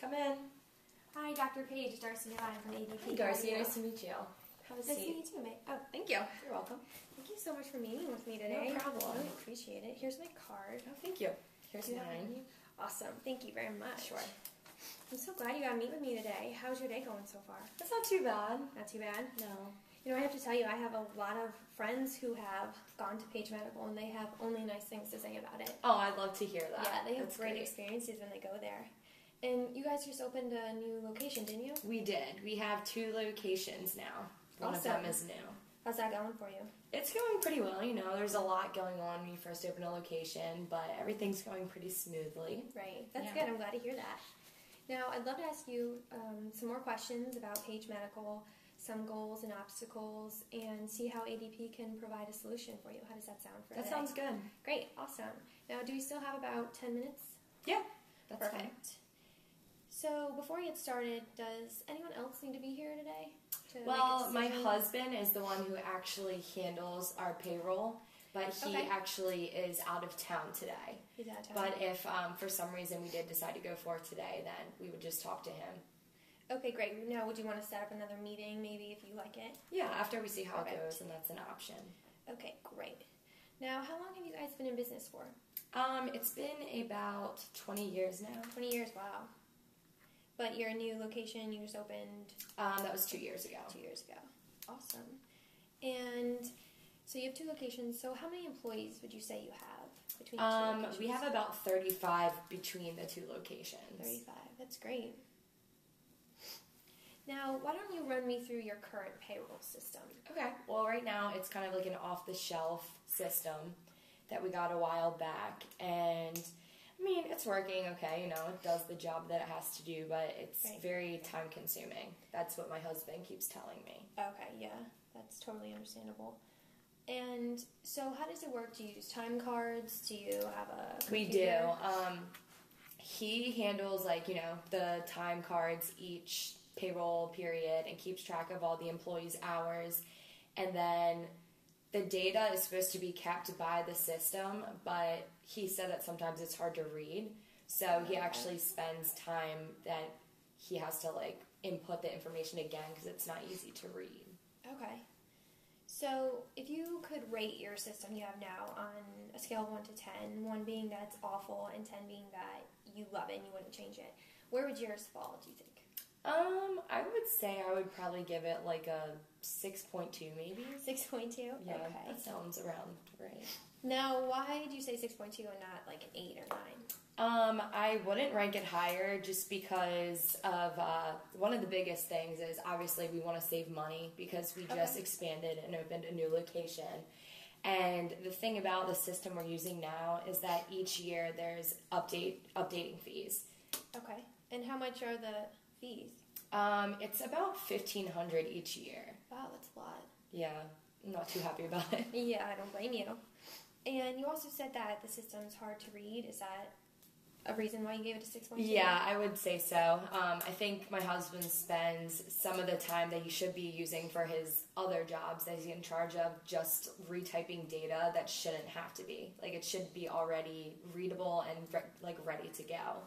Come in. Hi, Dr. Paige, Darcy and I from ADP. Hey, Darcy. Nice to meet you. Have a seat. Nice to meet you too, mate. Oh, thank you. You're welcome. Thank you so much for meeting with me today. No problem. I really appreciate it. Here's my card. Oh, thank you. Here's mine. Awesome. Thank you very much. Sure. I'm so glad you got to meet with me today. How's your day going so far? That's not too bad. Not too bad? No. You know, I have to tell you, I have a lot of friends who have gone to Page Medical, and they have only nice things to say about it. Oh, I'd love to hear that. Yeah, they have That's great experiences when they go there. And you guys just opened a new location, didn't you? We did. We have 2 locations now. One Awesome. of them is new. How's that going for you? It's going pretty well. You know, there's a lot going on when you first open a location, but everything's going pretty smoothly. Right. That's good. I'm glad to hear that. Now, I'd love to ask you some more questions about Page Medical, some goals and obstacles, and see how ADP can provide a solution for you. How does that sound for That today? sounds good. Great. Awesome. Now, do we still have about 10 minutes? Yeah. That's Perfect. fine. So, before we get started, does anyone else need to be here today? Well, my husband is the one who actually handles our payroll, but he actually is out of town today. He's out of town. But if for some reason we did decide to go for it today, then we would just talk to him. Okay, great. Now, would you want to set up another meeting, maybe, if you like it? Yeah, after we see how Perfect. it goes, and that's an option. Okay, great. Now, how long have you guys been in business for? It's been about 20 years now. 20 years, wow. But your new location you just opened? That was 2 years ago. 2 years ago. Awesome. And so you have 2 locations. So how many employees would you say you have between the 2 locations? We have about 35 between the 2 locations. 35. That's great. Now, why don't you run me through your current payroll system? Okay. Well, right now it's kind of like an off-the-shelf system that we got a while back, and I mean, it's working okay, you know, it does the job that it has to do, but it's very time-consuming. That's what my husband keeps telling me. Okay, yeah, that's totally understandable. And so how does it work? Do you use time cards? Do you have a computer? We do. He handles, like, you know, the time cards each payroll period and keeps track of all the employees' hours, and then the data is supposed to be kept by the system, but he said that sometimes it's hard to read, so he actually spends time that he has to, like, input the information again because it's not easy to read. Okay. So if you could rate your system you have now on a scale of 1 to 10, 1 being that it's awful and 10 being that you love it and you wouldn't change it, where would yours fall, do you think? I would say I would probably give it like a 6.2 maybe. 6.2? Yeah, okay. that sounds around right. Now, why do you say 6.2 and not like an 8 or 9? I wouldn't rank it higher just because of one of the biggest things is obviously we want to save money because we just expanded and opened a new location. And the thing about the system we're using now is that each year there's updating fees. Okay. And how much are the fees? It's about $1,500 each year. Wow, that's a lot. Yeah, I'm not too happy about it. Yeah, I don't blame you. And you also said that the system's hard to read. Is that a reason why you gave it a 6.2? Yeah, I would say so. I think my husband spends some of the time that he should be using for his other jobs that he's in charge of just retyping data that shouldn't have to be. Like, it should be already readable and ready to go.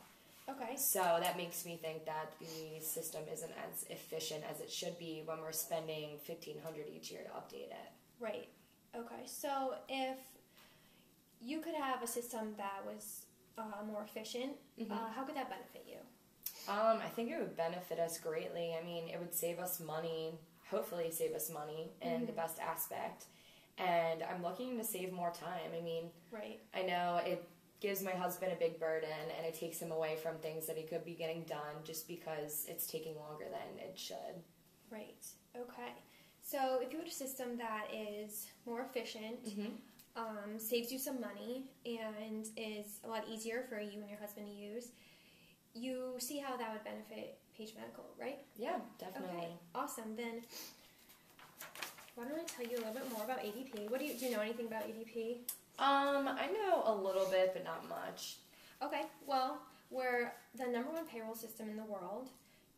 Okay. So that makes me think that the system isn't as efficient as it should be when we're spending $1,500 each year to update it. Right. Okay. So if you could have a system that was more efficient, how could that benefit you? I think it would benefit us greatly. I mean, it would save us money, hopefully save us money in the best aspect. And I'm looking to save more time. I mean, I know it gives my husband a big burden and it takes him away from things that he could be getting done just because it's taking longer than it should. Right. Okay. So if you had a system that is more efficient, saves you some money, and is a lot easier for you and your husband to use, you see how that would benefit Page Medical, right? Yeah, definitely. Okay. Awesome. Then why don't I tell you a little bit more about ADP? Do you know anything about ADP? I know a little bit, but not much. Okay, well, we're the #1 payroll system in the world,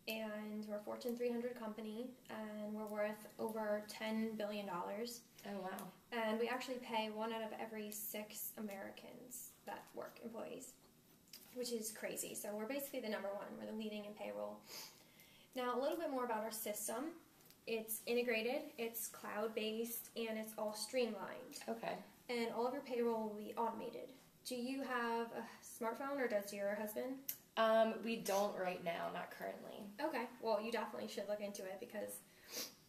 and we're a Fortune 300 company, and we're worth over $10 billion. Oh, wow. And we actually pay 1 out of every 6 Americans that work, employees. which is crazy. So we're basically the number one. We're the leading in payroll. Now, a little bit more about our system. It's integrated, it's cloud-based, and it's all streamlined. Okay. And all of your payroll will be automated. Do you have a smartphone, or does your husband? We don't right now, not currently. Okay. Well, you definitely should look into it because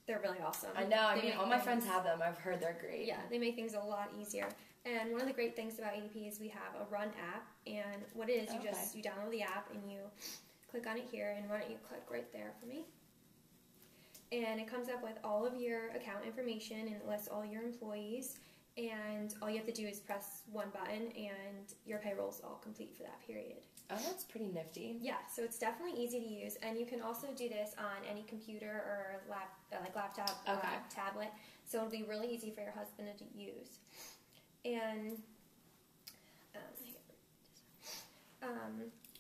they're really awesome. I know. I mean, all my friends have them. I've heard they're great. Yeah, they make things a lot easier. And one of the great things about ADP is we have a Run app. And what it is, you download the app and you click on it here. And why don't you click right there for me? And it comes up with all of your account information and it lists all your employees. And all you have to do is press one button and your payroll's all complete for that period. Oh, that's pretty nifty. Yeah, so it's definitely easy to use. And you can also do this on any computer or laptop, tablet. So it'll be really easy for your husband to use. And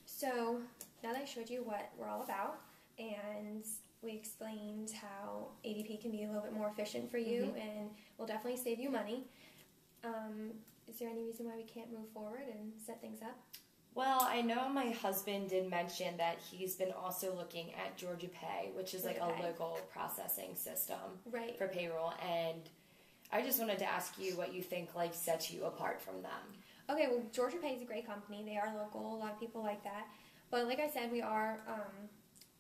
so now that I showed you what we're all about and we explained how ADP can be a little bit more efficient for you and will definitely save you money. Is there any reason why we can't move forward and set things up? Well, I know my husband did mention that he's been also looking at Georgia Pay, which is like a local processing system for payroll. And I just wanted to ask you what you think like sets you apart from them. Okay, well, Georgia Pay is a great company. They are local. A lot of people like that. But like I said, we are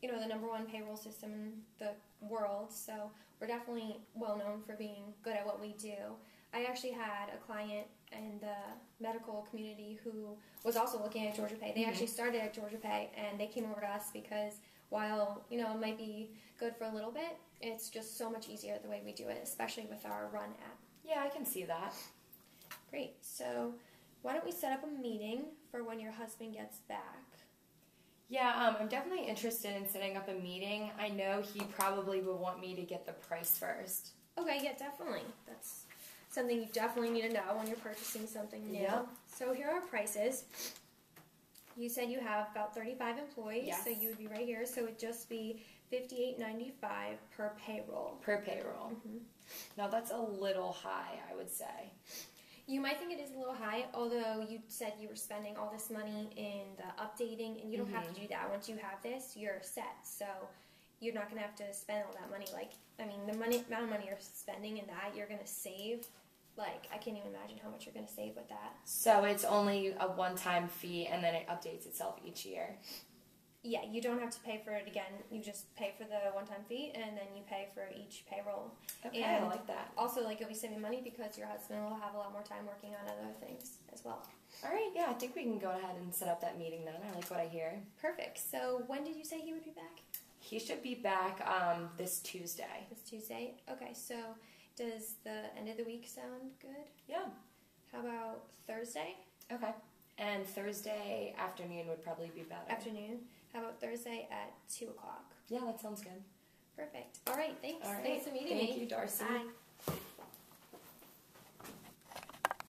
the number one payroll system in the world, so we're definitely well known for being good at what we do. I actually had a client in the medical community who was also looking at Georgia Pay. They actually started at Georgia Pay, and they came over to us because while, it might be good for a little bit, it's just so much easier the way we do it, especially with our Run app. Yeah, I can see that. Great. So why don't we set up a meeting for when your husband gets back? Yeah, I'm definitely interested in setting up a meeting. I know he probably would want me to get the price first. Okay, yeah, definitely. That's something you definitely need to know when you're purchasing something new. Yep. So here are prices. You said you have about 35 employees, so you would be right here. So it would just be $58.95 per payroll. Per payroll. Now that's a little high, I would say. You might think it is a little high, although you said you were spending all this money in the updating, and you don't have to do that. Once you have this, you're set. So you're not going to have to spend all that money. The amount of money you're spending in that, you're going to save. I can't even imagine how much you're going to save with that. So it's only a one-time fee, and then it updates itself each year. Yeah, you don't have to pay for it again. You just pay for the one-time fee, and then you pay for each payroll. Okay, and I like that. Also, you'll be saving money because your husband will have a lot more time working on other things as well. All right, yeah, I think we can go ahead and set up that meeting then. I like what I hear. Perfect. So when did you say he would be back? He should be back this Tuesday. This Tuesday? Okay, so does the end of the week sound good? Yeah. How about Thursday? Okay. And Thursday afternoon would probably be better. Afternoon? How about Thursday at 2 o'clock? Yeah, that sounds good. Perfect. All right, thanks. All right. Thanks for meeting me. Thank you, Darcy. Bye.